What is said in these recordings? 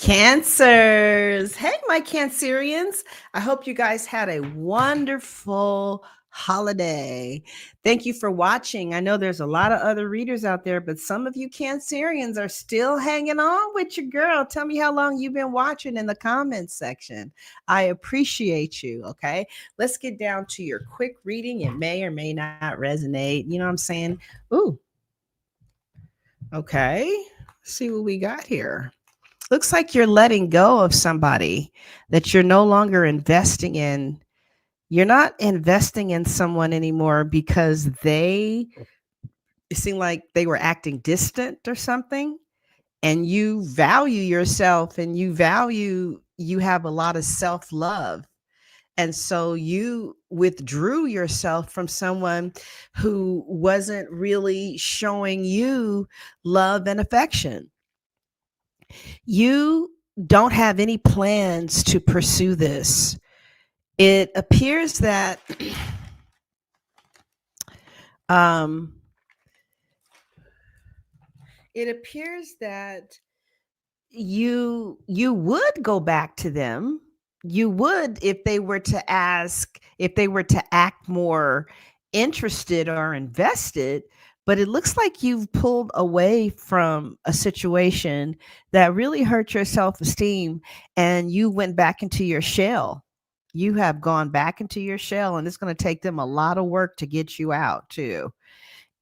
Cancers. Hey, my Cancerians. I hope you guys had a wonderful holiday. Thank you for watching. I know there's a lot of other readers out there, but some of you Cancerians are still hanging on with your girl. Tell me how long you've been watching in the comments section. I appreciate you. Okay. Let's get down to your quick reading. It may or may not resonate. You know what I'm saying? Ooh, okay. Let's see what we got here. Looks like you're letting go of somebody that you're no longer investing in. You're not investing in someone anymore because it seemed like they were acting distant or something. And you value yourself and you have a lot of self love. And so you withdrew yourself from someone who wasn't really showing you love and affection. You don't have any plans to pursue this. It appears that um, it appears that you would go back to them. You would if they were to ask, if they were to act more interested or invested, but it looks like you've pulled away from a situation that really hurt your self-esteem and you went back into your shell. You have gone back into your shell and it's going to take them a lot of work to get you out too.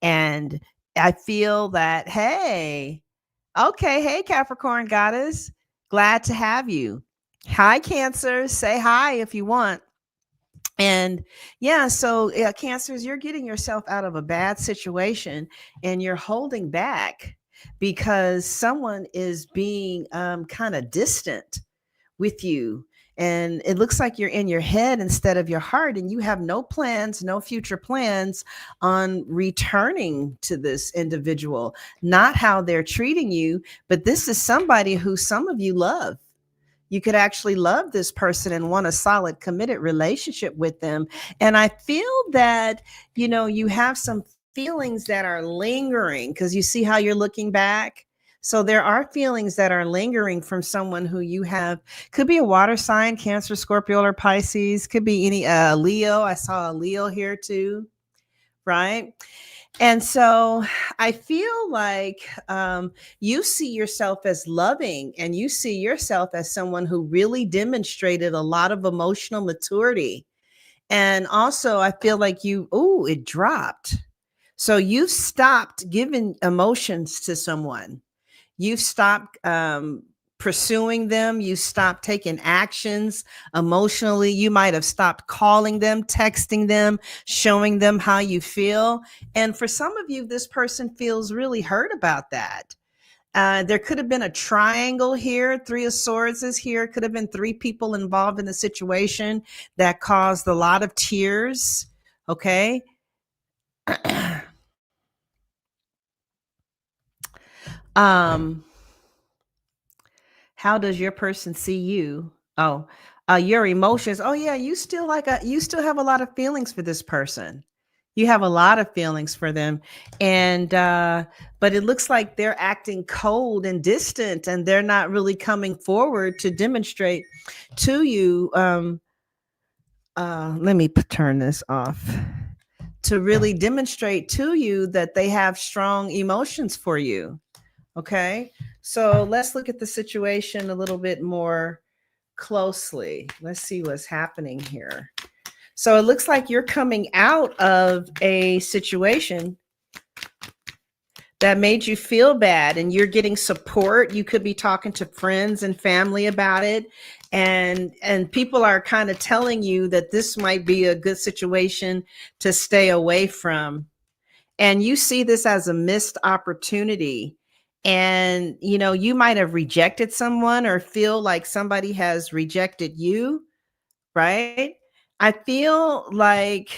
And I feel that, hey, okay, hey, Capricorn goddess, glad to have you. Hi, Cancer, say hi if you want. And yeah, so Cancers, you're getting yourself out of a bad situation and you're holding back because someone is being kind of distant with you. And it looks like you're in your head instead of your heart, and you have no plans, no future plans on returning to this individual, not how they're treating you, but this is somebody who some of you love. You could actually love this person and want a solid, committed relationship with them. And I feel that, you have some feelings that are lingering because you see how you're looking back. So there are feelings that are lingering from someone who you have, could be a water sign, Cancer, Scorpio, or Pisces, could be any Leo. I saw a Leo here too, right? And so I feel like you see yourself as loving and you see yourself as someone who really demonstrated a lot of emotional maturity. And also, I feel like it dropped. So you've stopped giving emotions to someone. You've stopped pursuing them. You stopped taking actions emotionally. You might have stopped calling them, texting them, showing them how you feel. And for some of you, this person feels really hurt about that. There could have been a triangle here. Three of Swords is here. Could have been three people involved in the situation that caused a lot of tears. Okay. um, How does your person see you? Oh, your emotions. Oh yeah, you still have a lot of feelings for this person. You have a lot of feelings for them. And but it looks like they're acting cold and distant and they're not really coming forward to demonstrate to you. Let me turn this off. To really demonstrate to you that they have strong emotions for you. Okay. So let's look at the situation a little bit more closely. Let's see what's happening here. So it looks like you're coming out of a situation that made you feel bad and you're getting support. You could be talking to friends and family about it. And people are kind of telling you that this might be a good situation to stay away from. And you see this as a missed opportunity. And you might have rejected someone or feel like somebody has rejected you, right? I feel like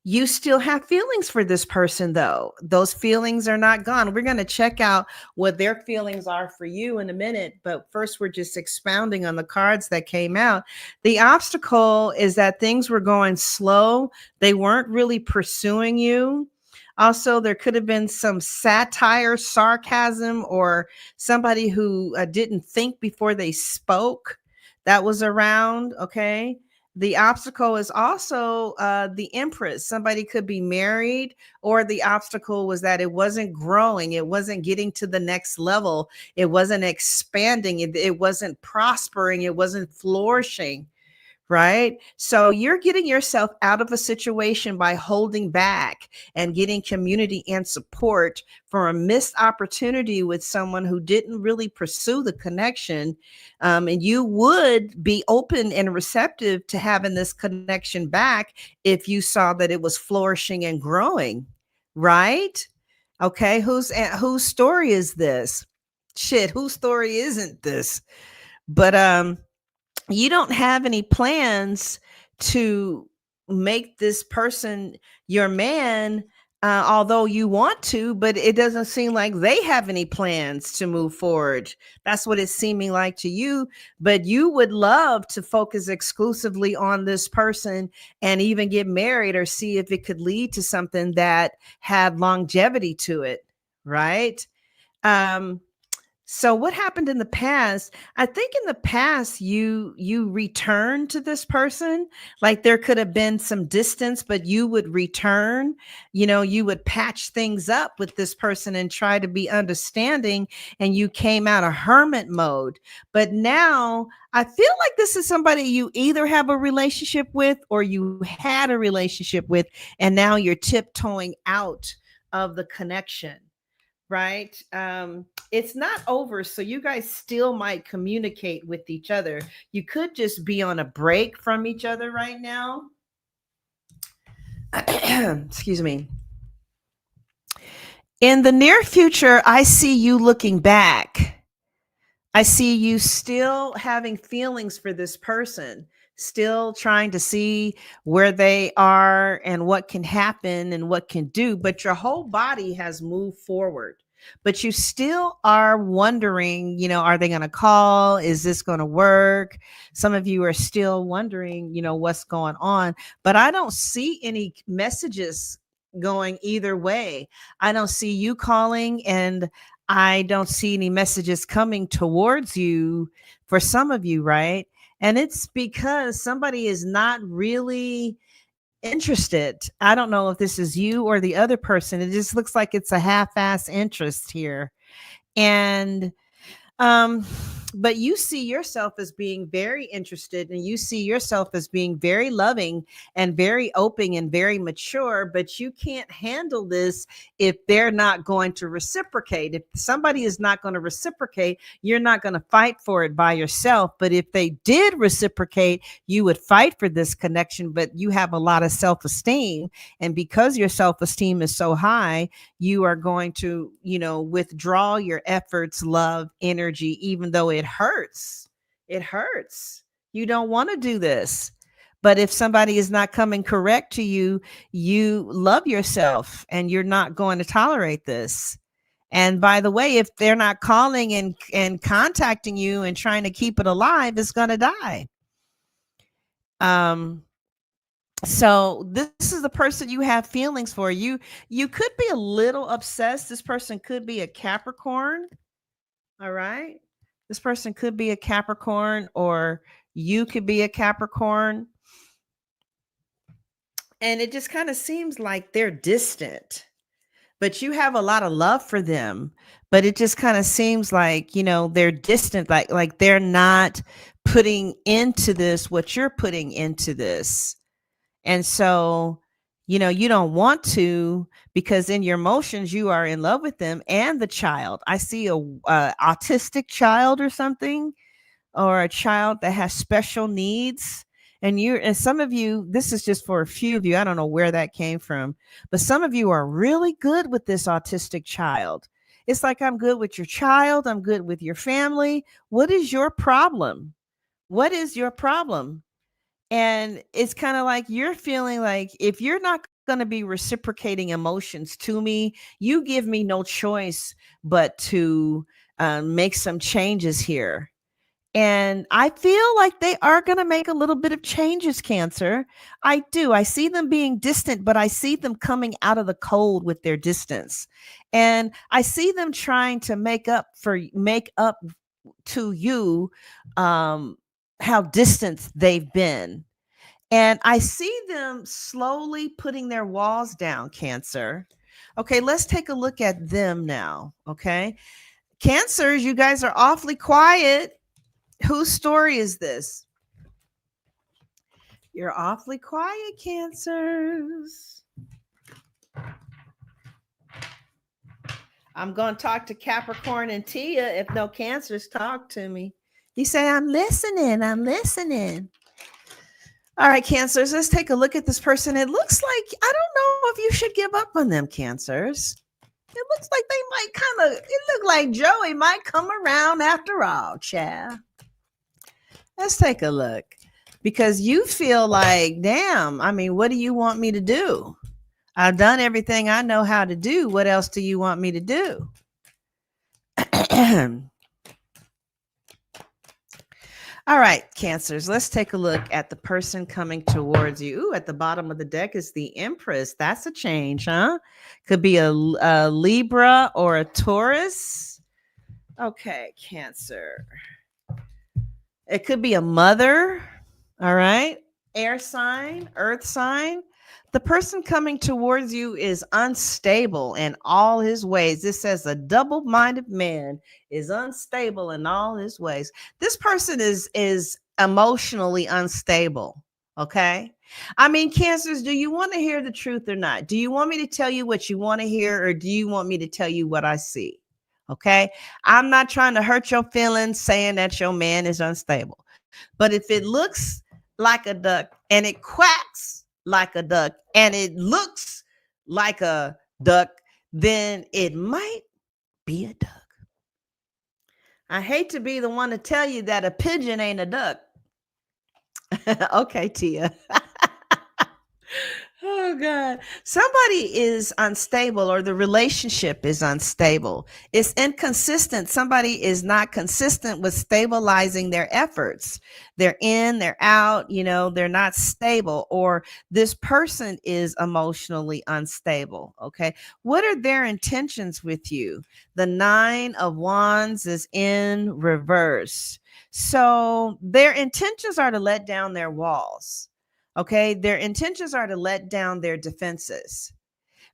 you still have feelings for this person, though. Those feelings are not gone. We're going to check out what their feelings are for you in a minute. But first, we're just expounding on the cards that came out. The obstacle is that things were going slow. They weren't really pursuing you. Also, there could have been some satire, sarcasm, or somebody who didn't think before they spoke that was around. Okay. The obstacle is also the empress. Somebody could be married, or the obstacle was that it wasn't growing, it wasn't getting to the next level, it wasn't expanding, it wasn't prospering, it wasn't flourishing. Right? So you're getting yourself out of a situation by holding back and getting community and support for a missed opportunity with someone who didn't really pursue the connection. And you would be open and receptive to having this connection back if you saw that it was flourishing and growing. Right? Okay. Whose story is this? Shit, whose story isn't this? But you don't have any plans to make this person your man, although you want to, but it doesn't seem like they have any plans to move forward. That's what it's seeming like to you. But you would love to focus exclusively on this person and even get married or see if it could lead to something that had longevity to it. Right. Um, so what happened in the past? I think in the past you returned to this person. Like there could have been some distance, but you would return. You would patch things up with this person and try to be understanding, and you came out of hermit mode. But now I feel like this is somebody you either have a relationship with or you had a relationship with, and now you're tiptoeing out of the connection. Right? It's not over, so you guys still might communicate with each other. You could just be on a break from each other right now. Excuse me. In the near future, I see you looking back. I see you still having feelings for this person, still trying to see where they are and what can happen and what can do, but your whole body has moved forward. But you still are wondering, are they going to call? Is this going to work? Some of you are still wondering, what's going on, but I don't see any messages going either way. I don't see you calling, and I don't see any messages coming towards you for some of you, right? And it's because somebody is not really interested. I don't know if this is you or the other person. It just looks like it's a half-ass interest here. And um, but you see yourself as being very interested, and you see yourself as being very loving and very open and very mature, but you can't handle this if they're not going to reciprocate. If somebody is not going to reciprocate, you're not going to fight for it by yourself. But if they did reciprocate, you would fight for this connection, but you have a lot of self-esteem. And because your self-esteem is so high, you are going to, withdraw your efforts, love, energy, even though it hurts. It hurts. You don't want to do this. But if somebody is not coming correct to you, you love yourself and you're not going to tolerate this. And by the way, if they're not calling and contacting you and trying to keep it alive, it's going to die. So this is the person you have feelings for. You could be a little obsessed. This person could be a Capricorn. All right. This person could be a Capricorn, or you could be a Capricorn. And it just kind of seems like they're distant, but you have a lot of love for them. But it just kind of seems like, they're distant, like they're not putting into this what you're putting into this. And so, you don't want to, because in your emotions, you are in love with them and the child. I see a autistic child or something, or a child that has special needs. And some of you, this is just for a few of you, I don't know where that came from, but some of you are really good with this autistic child. It's like, I'm good with your child, I'm good with your family. What is your problem? What is your problem? And it's kind of like you're feeling like, if you're not going to be reciprocating emotions to me, you give me no choice but to make some changes here. And I feel like they are going to make a little bit of changes, Cancer. I do. I see them being distant, but I see them coming out of the cold with their distance. And I see them trying to make up to you um how distant they've been. And I see them slowly putting their walls down, Cancer. Okay, let's take a look at them now. Okay. Cancers, you guys are awfully quiet. Whose story is this? You're awfully quiet, Cancers. I'm going to talk to Capricorn and Tia if no Cancers talk to me. You say, I'm listening. I'm listening. All right, Cancers, let's take a look at this person. It looks like, I don't know if you should give up on them, Cancers. It looks like they might it look like Joey might come around after all, child. Let's take a look. Because you feel like, damn, I mean, what do you want me to do? I've done everything I know how to do. What else do you want me to do? All right, Cancers, let's take a look at the person coming towards you. Ooh, at the bottom of the deck is the Empress. That's a change, huh? Could be a Libra or a Taurus. Okay, Cancer. It could be a mother. All right. Air sign, earth sign. The person coming towards you is unstable in all his ways. This says a double-minded man is unstable in all his ways. This person is emotionally unstable. Okay. I mean, Cancers, do you want to hear the truth or not? Do you want me to tell you what you want to hear, or do you want me to tell you what I see? Okay. I'm not trying to hurt your feelings saying that your man is unstable. But if it looks like a duck and it quacks like a duck and it looks like a duck, then it might be a duck. I hate to be the one to tell you that a pigeon ain't a duck. Okay, Tia. Oh God. Somebody is unstable, or the relationship is unstable. It's inconsistent. Somebody is not consistent with stabilizing their efforts. They're in, they're out, they're not stable, or this person is emotionally unstable. Okay. What are their intentions with you? The 9 of Wands is in reverse. So their intentions are to let down their walls. Okay, their intentions are to let down their defenses.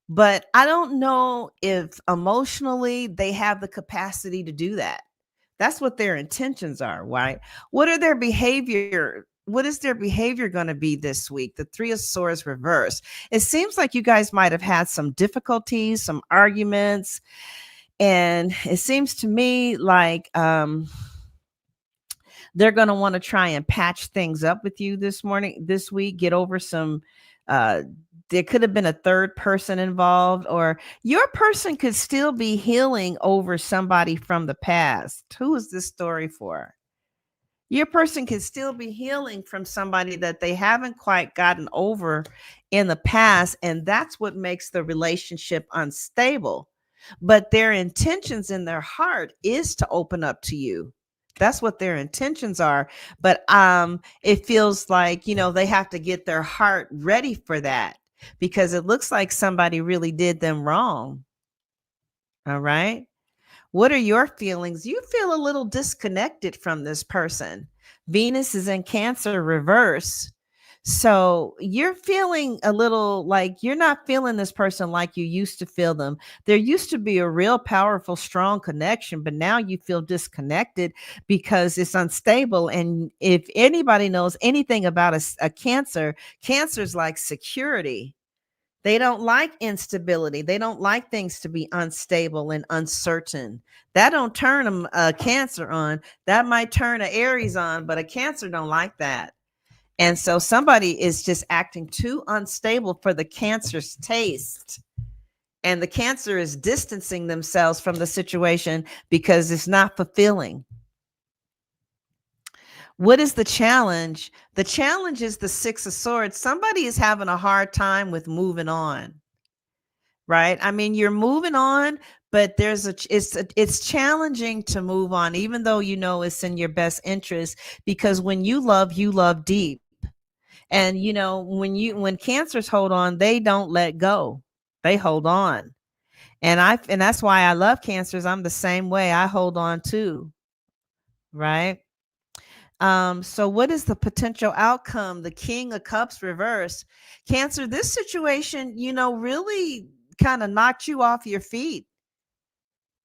But I don't know if emotionally they have the capacity to do that. That's what their intentions are, right? What are their behavior? What is their behavior going to be this week? The 3 of Swords reverse. It seems like you guys might have had some difficulties, some arguments. And it seems to me like they're going to want to try and patch things up with you this week, get over some, there could have been a third person involved, or your person could still be healing over somebody from the past. Who is this story for? Your person can still be healing from somebody that they haven't quite gotten over in the past. And that's what makes the relationship unstable. But their intentions in their heart is to open up to you. That's what their intentions are. But it feels like, they have to get their heart ready for that, because it looks like somebody really did them wrong. All right. What are your feelings? You feel a little disconnected from this person. Venus is in Cancer reverse. So you're feeling a little like you're not feeling this person like you used to feel them. There used to be a real powerful, strong connection, but now you feel disconnected because it's unstable. And if anybody knows anything about a Cancer, Cancer's like security. They don't like instability. They don't like things to be unstable and uncertain. That don't turn a Cancer on. That might turn an Aries on, but a Cancer don't like that. And so somebody is just acting too unstable for the Cancer's taste. And the Cancer is distancing themselves from the situation because it's not fulfilling. What is the challenge? The challenge is the 6 of Swords. Somebody is having a hard time with moving on, right? I mean, you're moving on, but it's challenging to move on, even though you know it's in your best interest, because when you love deep. And when cancers hold on, they don't let go. They hold on. And that's why I love cancers. I'm the same way. I hold on too, right? So what is the potential outcome? The King of Cups reverse. Cancer, this situation, really kind of knocked you off your feet.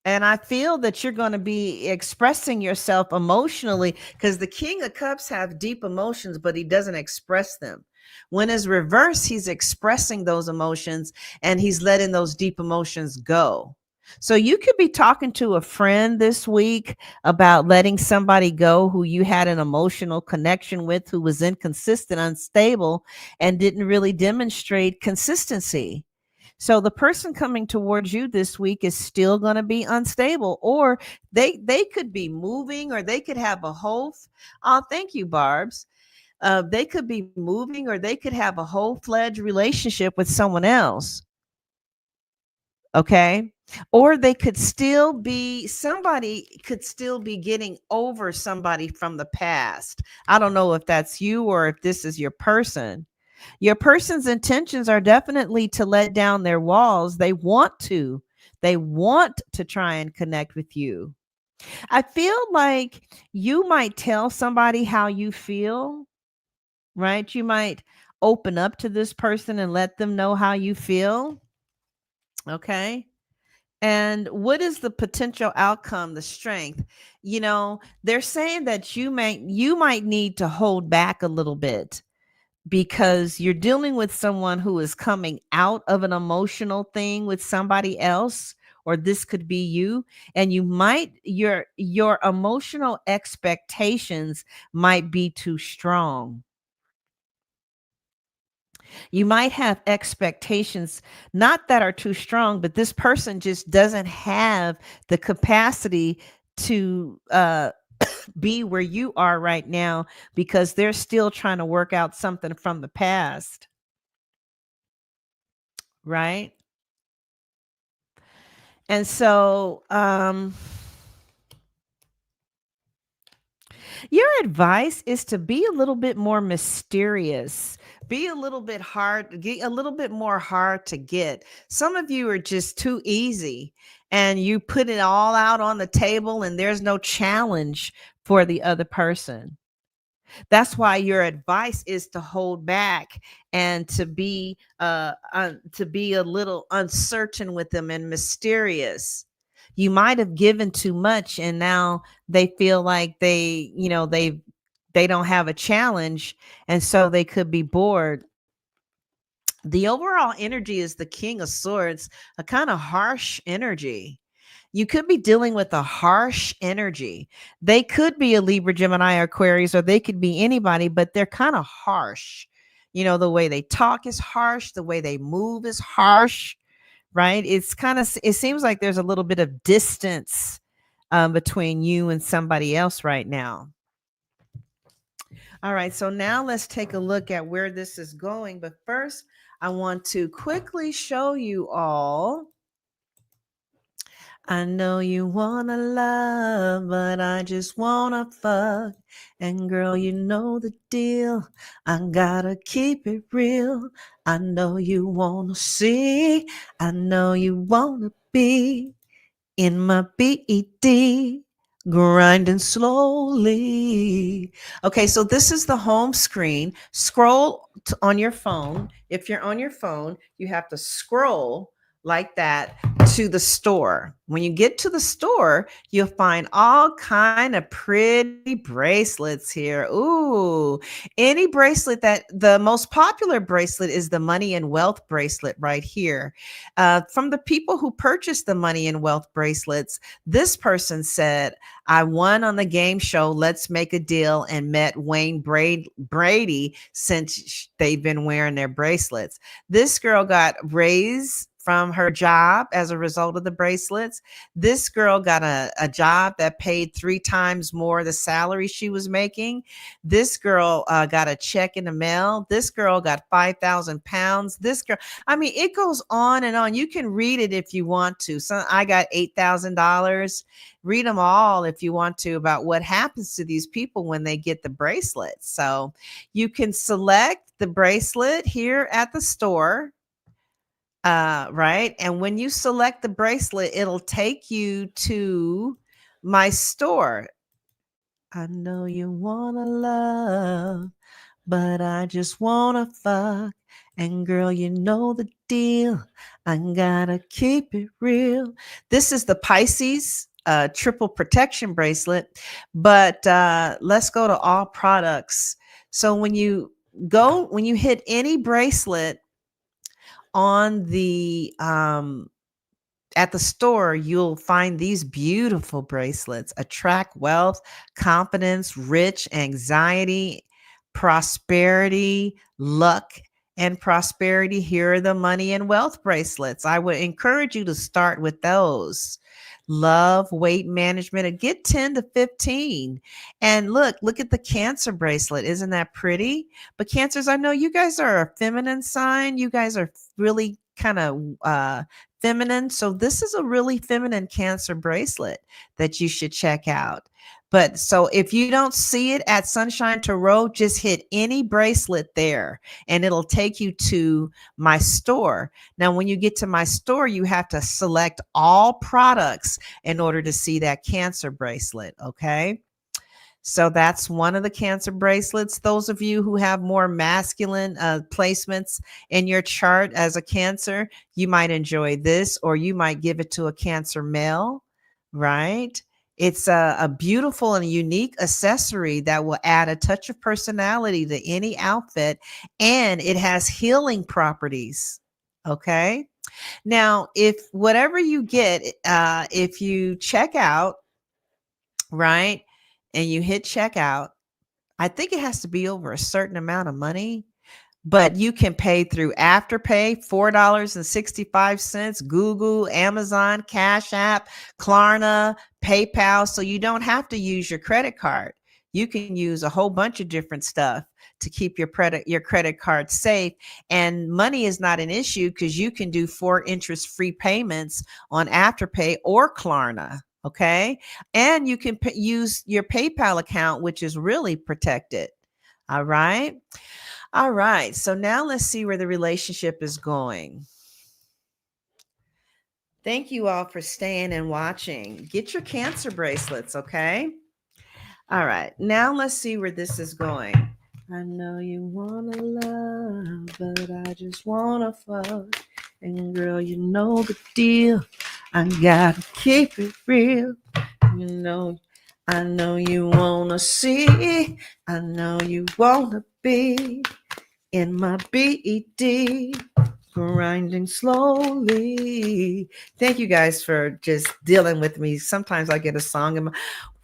And I feel that you're going to be expressing yourself emotionally, because the King of Cups have deep emotions, but he doesn't express them. When it's reverse, he's expressing those emotions and he's letting those deep emotions go. So you could be talking to a friend this week about letting somebody go who you had an emotional connection with, who was inconsistent, unstable, and didn't really demonstrate consistency. So the person coming towards you this week is still going to be unstable, or they could be moving, or they could have a whole oh, thank you, Barb's. They could be moving, or they could have a whole fledged relationship with someone else. Okay. Or they could still be somebody could still be getting over somebody from the past. I don't know if that's you or if this is your person. Your person's intentions are definitely to let down their walls. They want to. They want to try and connect with you. I feel like you might tell somebody how you feel, right? You might open up to this person and let them know how you feel. Okay. And what is the potential outcome, the strength? They're saying that you might need to hold back a little bit, because you're dealing with someone who is coming out of an emotional thing with somebody else, or this could be you. And your emotional expectations might be too strong. You might have expectations not that are too strong, but this person just doesn't have the capacity to be where you are right now, because they're still trying to work out something from the past, right? And so, your advice is to be a little bit more mysterious, be a little bit hard, get a little bit more hard to get. Some of you are just too easy, and you put it all out on the table, and there's no challenge for the other person. That's why your advice is to hold back, and to be a little uncertain with them and mysterious. You might have given too much, and now they feel like they don't have a challenge, and so they could be bored. The overall energy is the King of Swords, a kind of harsh energy. You could be dealing with a harsh energy. They could be a Libra, Gemini, or Aquarius, or they could be anybody, but they're kind of harsh. The way they talk is harsh, the way they move is harsh, right? It seems like there's a little bit of distance between you and somebody else right now. All right, so now let's take a look at where this is going. But first, I want to quickly show you all. I know you wanna love, but I just wanna fuck. And girl, you know the deal. I gotta keep it real. I know you wanna see. I know you wanna be in my BED, grinding slowly. Okay, so this is the home screen. Scroll on your phone. If you're on your phone, you have to scroll like that to the store. When you get to the store, you'll find all kind of pretty bracelets here. Ooh, any bracelet. That the most popular bracelet is the money and wealth bracelet right here. From the people who purchased the money and wealth bracelets, this person said, I won on the game show Let's Make a Deal and met Wayne Brady since they've been wearing their bracelets. This girl got raised from her job as a result of the bracelets. This girl got a job that paid 3 times more the salary she was making. This girl got a check in the mail. This girl got 5,000 pounds. This girl, I mean, it goes on and on. You can read it if you want to. So I got $8,000. Read them all if you want to about what happens to these people when they get the bracelets. So you can select the bracelet here at the store. Right. And when you select the bracelet, it'll take you to my store. I know you want to love, but I just wanna fuck. And girl, you know the deal. I gotta keep it real. This is the Pisces triple protection bracelet. But let's go to all products. So when you hit any bracelet on the at the store, you'll find these beautiful bracelets. Attract wealth, confidence, rich, anxiety, prosperity, luck, and prosperity. Here are the money and wealth bracelets. I would encourage you to start with those. Love, weight management, and get 10 to 15. And look at the Cancer bracelet. Isn't that pretty? But Cancers, I know you guys are a feminine sign. You guys are really kind of feminine. So this is a really feminine Cancer bracelet that you should check out. But so if you don't see it at Sunshine Tarot, just hit any bracelet there and it'll take you to my store. Now, when you get to my store, you have to select all products in order to see that Cancer bracelet. Okay. So that's one of the Cancer bracelets. Those of you who have more masculine placements in your chart as a Cancer, you might enjoy this, or you might give it to a Cancer male, right? It's a beautiful and unique accessory that will add a touch of personality to any outfit, and it has healing properties. Okay. Now, if whatever you get, if you check out, right, and you hit checkout, I think it has to be over a certain amount of money, but you can pay through Afterpay, $4.65, Google, Amazon, Cash App, Klarna, PayPal. So you don't have to use your credit card. You can use a whole bunch of different stuff to keep your credit card safe. And money is not an issue because you can do 4 interest-free payments on Afterpay or Klarna. Okay. And you can use your PayPal account, which is really protected. All right. All right. So now let's see where the relationship is going. Thank you all for staying and watching. Get your Cancer bracelets. Okay. All right. Now let's see where this is going. I know you want to love, but I just want to fuck. And girl, you know the deal. I gotta keep it real. You know, I know you wanna see. I know you wanna be in my BED, grinding slowly. Thank you guys for just dealing with me. Sometimes I get a song in my.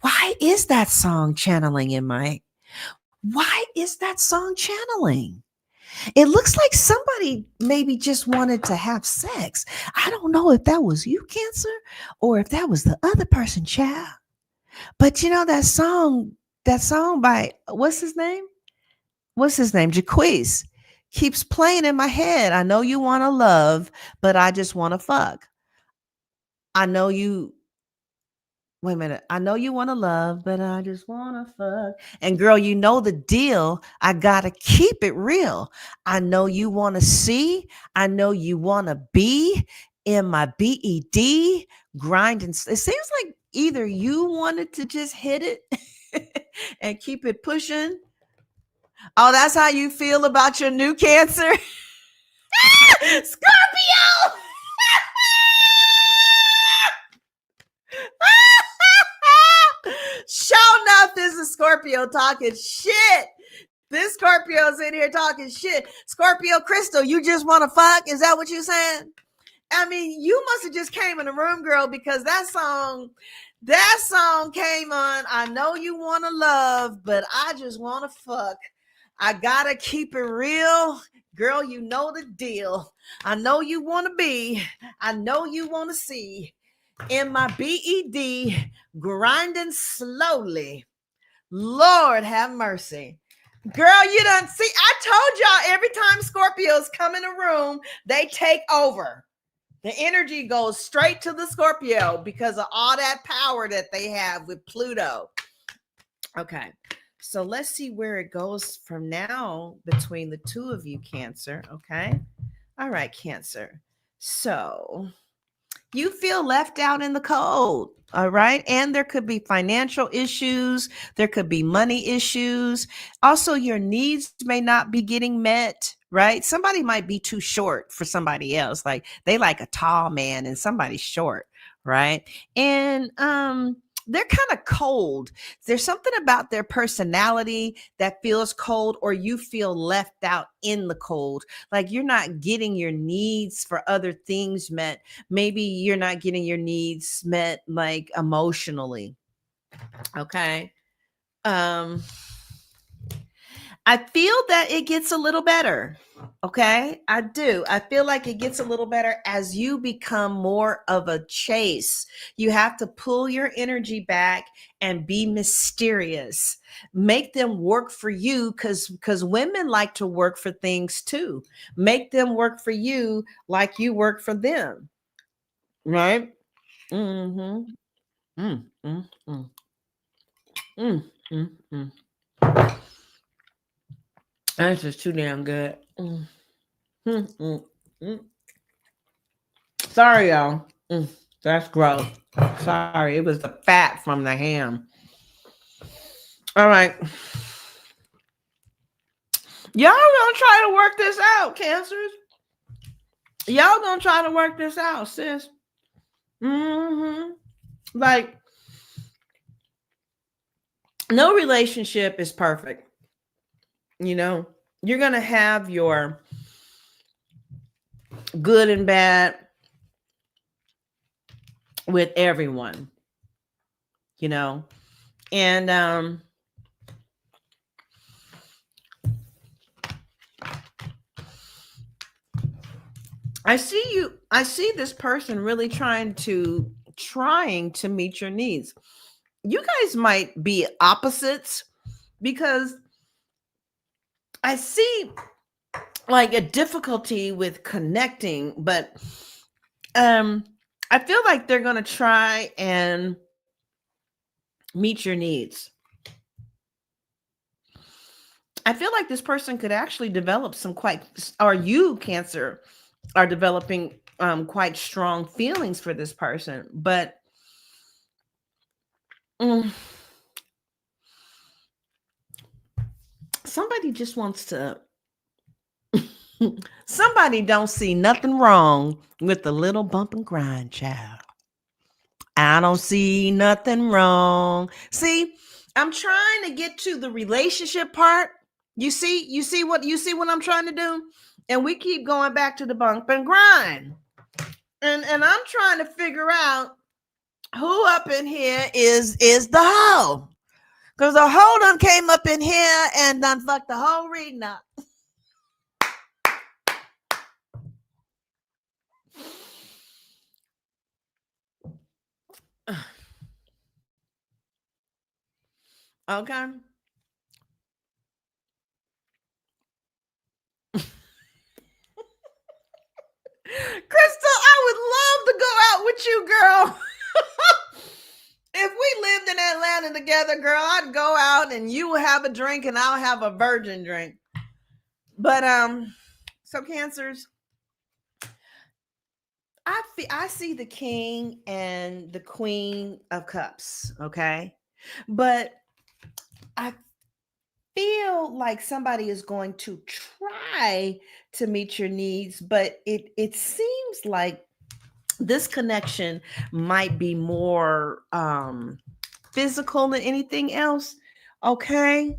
Why is that song channeling in my? Why is that song channeling? It looks like somebody maybe just wanted to have sex. I don't know if that was you, Cancer, or if that was the other person, child. But you know that song by what's his name? Jaquise keeps playing in my head. I know you want to love, but I just want to fuck. I know you Wait a minute. I know you want to love, but I just want to fuck. And girl, you know the deal. I got to keep it real. I know you want to see. I know you want to be in my BED grinding. It seems like either you wanted to just hit it and keep it pushing. Oh, that's how you feel about your new Cancer? Scorpio! Show enough, this is Scorpio talking shit. This Scorpio's in here talking shit. Scorpio Crystal, you just want to fuck? Is that what you're saying? I mean, you must have just came in the room, girl, because that song came on. I know you want to love, but I just want to fuck. I gotta keep it real. Girl, you know the deal. I know you want to be. I know you want to see. In my BED, grinding slowly. Lord have mercy. Girl, you done see. I told y'all every time Scorpios come in a room, they take over. The energy goes straight to the Scorpio because of all that power that they have with Pluto. Okay. So let's see where it goes from now between the two of you, Cancer. Okay. All right, Cancer. So you feel left out in the cold. All right. And there could be financial issues. There could be money issues. Also, your needs may not be getting met. Right. Somebody might be too short for somebody else. Like they like a tall man and somebody's short. Right. And they're kind of cold. There's something about their personality that feels cold, or you feel left out in the cold. Like you're not getting your needs for other things met. Maybe you're not getting your needs met like emotionally. Okay. um I feel that it gets a little better. Okay. I do. I feel like it gets a little better as you become more of a chase. You have to pull your energy back and be mysterious. Make them work for you, because women like to work for things too. Make them work for you like you work for them. Right? Mm-hmm. Mm, mm, mm, mm, mm, mm. That's just too damn good. Mm, mm, mm, mm. Sorry, y'all. That's gross. Sorry, it was the fat from the ham. All right. Y'all gonna try to work this out, Cancers. Y'all gonna try to work this out, sis. Mm-hmm. Like, no relationship is perfect. You know, you're gonna have your good and bad with everyone, you know. And I see this person really trying to meet your needs. You guys might be opposites, because I see like a difficulty with connecting, but I feel like they're going to try and meet your needs. I feel like this person could actually develop some or you, Cancer, are developing quite strong feelings for this person, but somebody just wants to somebody don't see nothing wrong with the little bump and grind, child. I don't see nothing wrong. See, I'm trying to get to the relationship part. You see what I'm trying to do? And we keep going back to the bump and grind. And I'm trying to figure out who up in here is the hoe. Because the hoe done came up in here and done fucked the whole reading up. Okay. Crystal, I would love to go out with you, girl. If we lived in Atlanta together, girl, I'd go out and you will have a drink and I'll have a virgin drink. But so Cancers, I see the king and the queen of cups, okay? But I feel like somebody is going to try to meet your needs, but it seems like this connection might be more physical than anything else. Okay.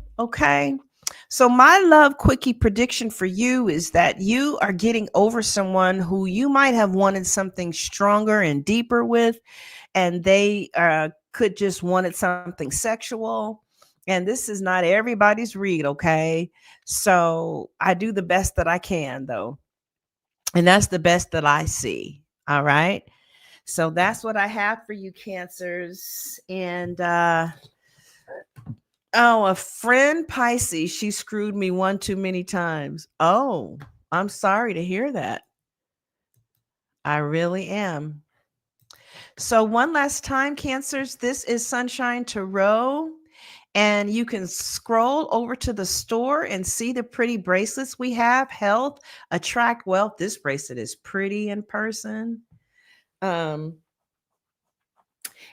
So my love quickie prediction for you is that you are getting over someone who you might have wanted something stronger and deeper with, and they could just wanted something sexual. And this is not everybody's read, okay? So I do the best that I can, though. And that's the best that I see. All right. So that's what I have for you, Cancers. And oh, a friend Pisces, she screwed me one too many times. Oh, I'm sorry to hear that. I really am. So, one last time, Cancers, this is Sunshine Tarot. And you can scroll over to the store and see the pretty bracelets we have. Health, attract wealth. This bracelet is pretty in person. Um,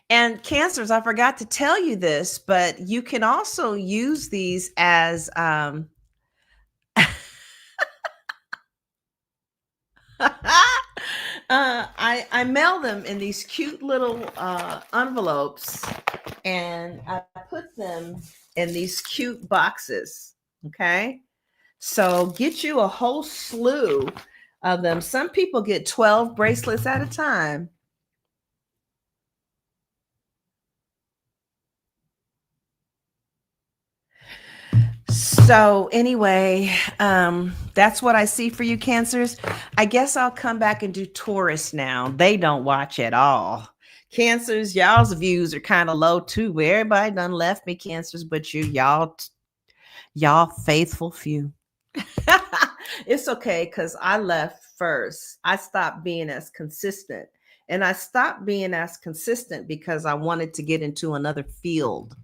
and Cancers, I forgot to tell you this, but you can also use these as I mail them in these cute little envelopes, and I put them in these cute boxes. Okay, so get you a whole slew of them. Some people get 12 bracelets at a time. So anyway, that's what I see for you, Cancers. I guess I'll come back and do Taurus now. They don't watch at all. Cancers, y'all's views are kind of low too. Everybody done left me, Cancers, but y'all faithful few. It's okay because I left first. I stopped being as consistent. And I stopped being as consistent because I wanted to get into another field.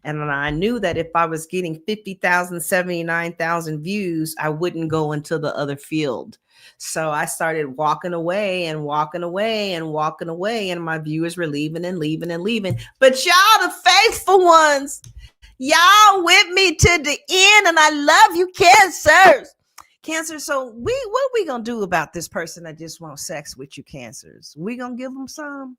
And I knew that if I was getting 50,000, 79,000 views, I wouldn't go into the other field. So I started walking away and walking away and walking away. And my viewers were leaving and leaving and leaving. But y'all, the faithful ones, y'all with me to the end. And I love you, Cancers. Cancer. So what we gonna do about this person that just wants sex with you, Cancers? We gonna give them some?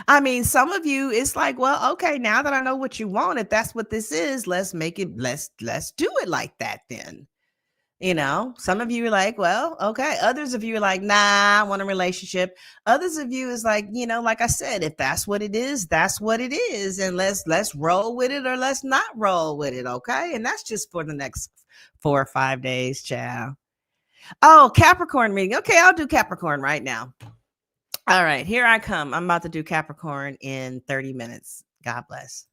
I mean, some of you, it's like, well, okay, now that I know what you want, if that's what this is, let's make it, let's do it like that then. Some of you are like, well, okay. Others of you are like, nah, I want a relationship. Others of you is like, like I said, if that's what it is, that's what it is. And let's roll with it or let's not roll with it. Okay. And that's just for the next 4 or 5 days, child. Oh, Capricorn reading. Okay, I'll do Capricorn right now. All right, here I come. I'm about to do Capricorn in 30 minutes. God bless.